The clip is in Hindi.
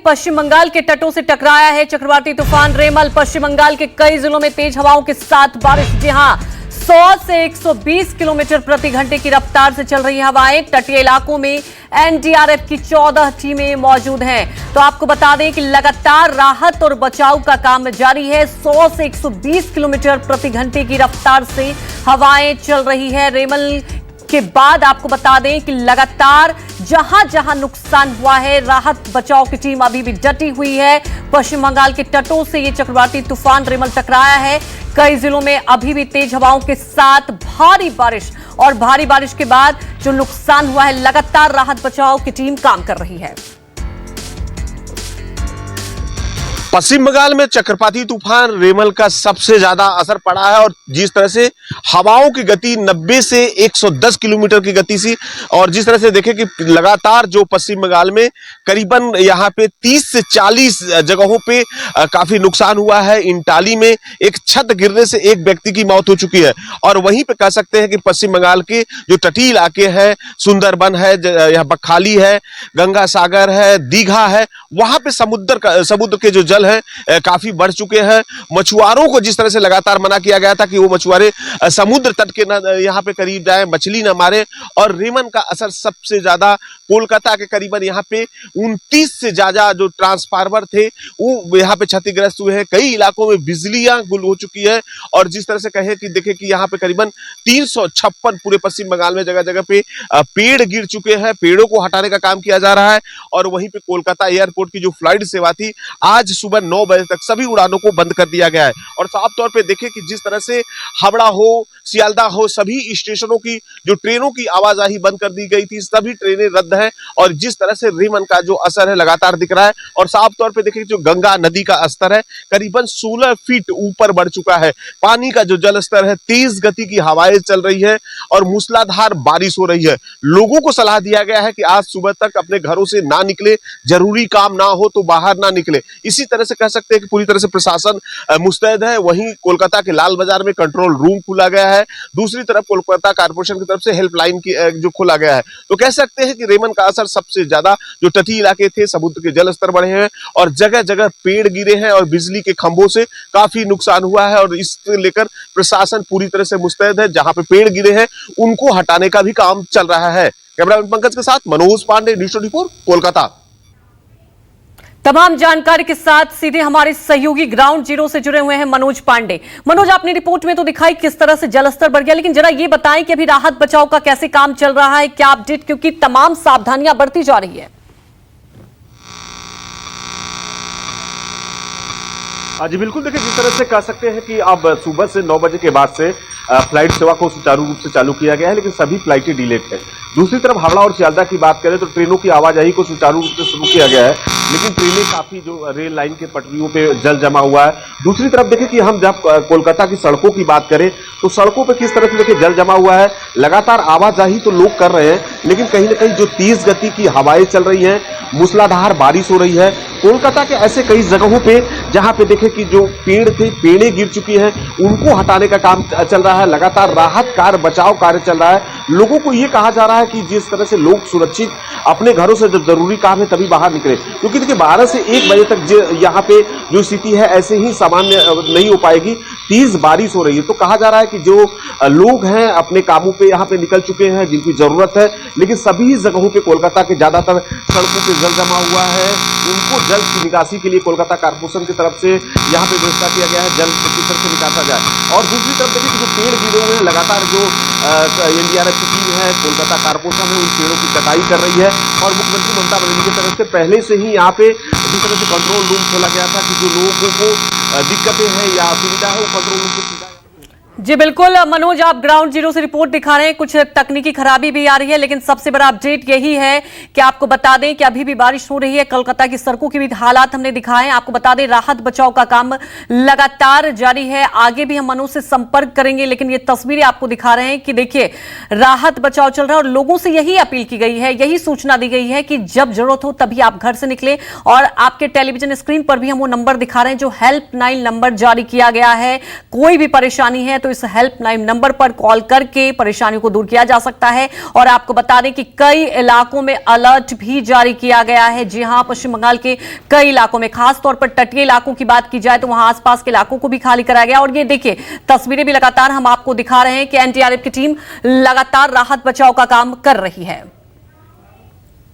पश्चिम बंगाल के तटों से टकराया है चक्रवाती तूफान रेमल। पश्चिम बंगाल के कई जिलों में तेज हवाओं के साथ बारिश। जी हां, 100 से 120 किलोमीटर प्रति घंटे की रफ्तार से चल रही हवाएं। तटीय इलाकों में एनडीआरएफ की 14 टीमें मौजूद हैं। तो आपको बता दें कि लगातार राहत और बचाव का काम जारी है। 100 से 120 किलोमीटर प्रति घंटे की रफ्तार से हवाएं चल रही है। रेमल के बाद आपको बता दें कि लगातार जहां जहां नुकसान हुआ है, राहत बचाव की टीम अभी भी डटी हुई है। पश्चिम बंगाल के तटों से ये चक्रवाती तूफान रेमल टकराया है। कई जिलों में अभी भी तेज हवाओं के साथ भारी बारिश, और भारी बारिश के बाद जो नुकसान हुआ है, लगातार राहत बचाव की टीम काम कर रही है। पश्चिम बंगाल में चक्रवाती तूफान रेमल का सबसे ज्यादा असर पड़ा है और जिस तरह से हवाओं की गति 90 से 110 किलोमीटर की गति से, और जिस तरह से देखें कि लगातार जो पश्चिम बंगाल में करीबन यहाँ पे 30 से 40 जगहों पे काफी नुकसान हुआ है। इंटाली में एक छत गिरने से एक व्यक्ति की मौत हो चुकी है। और वहीं पे कह सकते हैं कि पश्चिम बंगाल के जो तटीय इलाके हैं, सुंदरबन है, यहाँ बकखाली है, गंगा सागर है, दीघा है, वहां पे समुद्र के जो जल है काफी बढ़ चुके हैं। मछुआरों को जिस तरह से लगातार मना किया गया था कि वो मछुआरे समुद्र तट के न यहाँ पे करीब जाए, मछली ना मारे। और रेमल का असर सबसे ज्यादा कोलकाता के करीबन यहाँ पे 29 से ज्यादा जो ट्रांसफार्मर थे वो यहाँ पे क्षतिग्रस्त हुए हैं। कई इलाकों में बिजलियां गुल हो चुकी है। और जिस तरह से कहे कि देखे कि यहाँ पे करीबन 356 पूरे पश्चिम बंगाल में जगह जगह पे पेड़ गिर चुके हैं। पेड़ों को हटाने का काम किया जा रहा है। और वहीं पे कोलकाता एयरपोर्ट की जो फ्लाइट सेवा थी, आज सुबह 9 बजे तक सभी उड़ानों को बंद कर दिया गया है। और साफ तौर पे देखें कि जिस तरह से हावड़ा हो, सियालदा हो, सभी स्टेशनों की जो ट्रेनों की आवाजाही बंद कर दी गई थी, सभी ट्रेनें रद्द हैं। और जिस तरह से रेमल का जो असर है लगातार दिख रहा है। और साफ तौर पे देखें जो गंगा नदी का स्तर है करीबन 16 फीट ऊपर बढ़ चुका है। पानी का जो जल स्तर है, तेज गति की हवाएं चल रही है और मूसलाधार बारिश हो रही है। लोगों को सलाह दिया गया है कि आज सुबह तक अपने घरों से ना निकले, जरूरी काम ना हो तो बाहर ना निकले। इसी तरह से कह सकते हैं कि पूरी तरह से प्रशासन मुस्तैद है। वहीं कोलकाता के लाल बाजार में कंट्रोल रूम खोला गया है। दूसरी तरफ कोलकाता कारपोरेशन की तरफ से हेल्पलाइन की जो खोला गया है। तो कह सकते हैं कि रेमल का असर सबसे ज्यादा जो तटीय इलाके थे, समुद्र के जल स्तर बढ़े हैं और जगह जगह पेड़ गिरे हैं और बिजली के खंभों से काफी नुकसान हुआ है। और इसको लेकर प्रशासन पूरी तरह से मुस्तैद है। जहां पे पेड़ गिरे हैं उनको हटाने का भी काम चल रहा है। कैमरामैन पंकज के साथ मनोज पांडे, न्यूज़ 24 कोलकाता। तमाम जानकारी के साथ सीधे हमारे सहयोगी ग्राउंड जीरो से जुड़े हुए हैं मनोज पांडे। मनोज, आपने रिपोर्ट में तो दिखाई किस तरह से जलस्तर बढ़ गया, लेकिन जरा ये बताएं कि अभी राहत बचाव का कैसे काम चल रहा है, क्या अपडेट, क्योंकि तमाम सावधानियां बरती जा रही है। जी बिल्कुल, देखिए जिस तरह से कह सकते हैं कि अब सुबह से 9 बजे के बाद से फ्लाइट सेवा को सुचारू रूप से चालू किया गया है, लेकिन सभी फ्लाइटें डिलेड है। दूसरी तरफ हावड़ा और सियालदा की बात करें तो ट्रेनों की आवाजाही को सुचारू रूप से शुरू किया गया है, लेकिन ट्रेनें काफी जो रेल लाइन के पटरियों पे जल जमा हुआ है। दूसरी तरफ देखें कि हम जब कोलकाता की सड़कों की बात करें तो सड़कों पे किस तरह से देखिए जल जमा हुआ है। लगातार आवाजाही तो लोग कर रहे हैं, लेकिन कहीं ना कहीं जो तेज गति की हवाएं चल रही हैं, मूसलाधार बारिश हो रही है। कोलकाता के ऐसे कई जगहों पे जहां पे देखें कि जो पेड़ थे, पेड़ें गिर चुकी हैं, उनको हटाने का काम चल रहा है। लगातार राहत कार्य, बचाव कार्य चल रहा है। लोगों को यह कहा जा रहा है कि जिस तरह से लोग सुरक्षित अपने घरों से जब जरूरी काम है तभी बाहर निकले, क्योंकि देखिए 12 से 1 बजे तक यहाँ पे जो स्थिति है ऐसे ही सामान्य नहीं हो पाएगी। तेज बारिश हो रही है। तो कहा जा रहा है कि जो लोग हैं अपने कामों पे यहाँ पे निकल चुके हैं जिनकी जरूरत है, लेकिन सभी जगहों पे कोलकाता के ज्यादातर सड़कों पे जल जमा हुआ है। उनको जल की निकासी के लिए कोलकाता कारपोरेशन की तरफ से यहाँ पे व्यवस्था किया गया है, जल किस तरह से निकासा जाए। और दूसरी तरफ देखिए कि जो पेड़ गिरे हुए हैं, लगातार जो एनडीआरएफ की टीम है, कोलकाता कारपोरेशन है, उन पेड़ों की कटाई कर रही है। और मुख्यमंत्री ममता बनर्जी की तरफ से पहले से ही यहाँ पे जिस तरह से कंट्रोल रूम खोला गया था कि जो लोगों को दिक्कतें हैं या असुविधा है वो कंट्रोल रूम से। जी बिल्कुल मनोज, आप ग्राउंड जीरो से रिपोर्ट दिखा रहे हैं। कुछ तकनीकी खराबी भी आ रही है, लेकिन सबसे बड़ा अपडेट यही है कि आपको बता दें कि अभी भी बारिश हो रही है। कोलकाता की सड़कों के भी हालात हमने दिखाए हैं। आपको बता दें राहत बचाव का काम लगातार जारी है। आगे भी हम मनोज से संपर्क करेंगे, लेकिन ये तस्वीरें आपको दिखा रहे हैं कि देखिए राहत बचाव चल रहा है। और लोगों से यही अपील की गई है, यही सूचना दी गई है कि जब जरूरत हो तभी आप घर से निकले। और आपके टेलीविजन स्क्रीन पर भी हम वो नंबर दिखा रहे हैं जो हेल्पलाइन नंबर जारी किया गया है। कोई भी परेशानी है तो इस हेल्पलाइन नंबर पर कॉल करके परेशानियों को दूर किया जा सकता है। और आपको बता दें कि कई इलाकों में अलर्ट भी जारी किया गया है। जी हां, पश्चिम बंगाल के कई इलाकों में, खासतौर पर तटीय इलाकों की बात की जाए तो वहां आसपास के इलाकों को भी खाली कराया गया। और ये देखिए, तस्वीरें भी लगातार हम आपको दिखा रहे हैं कि एनडीआरएफ की टीम लगातार राहत बचाव का काम कर रही है।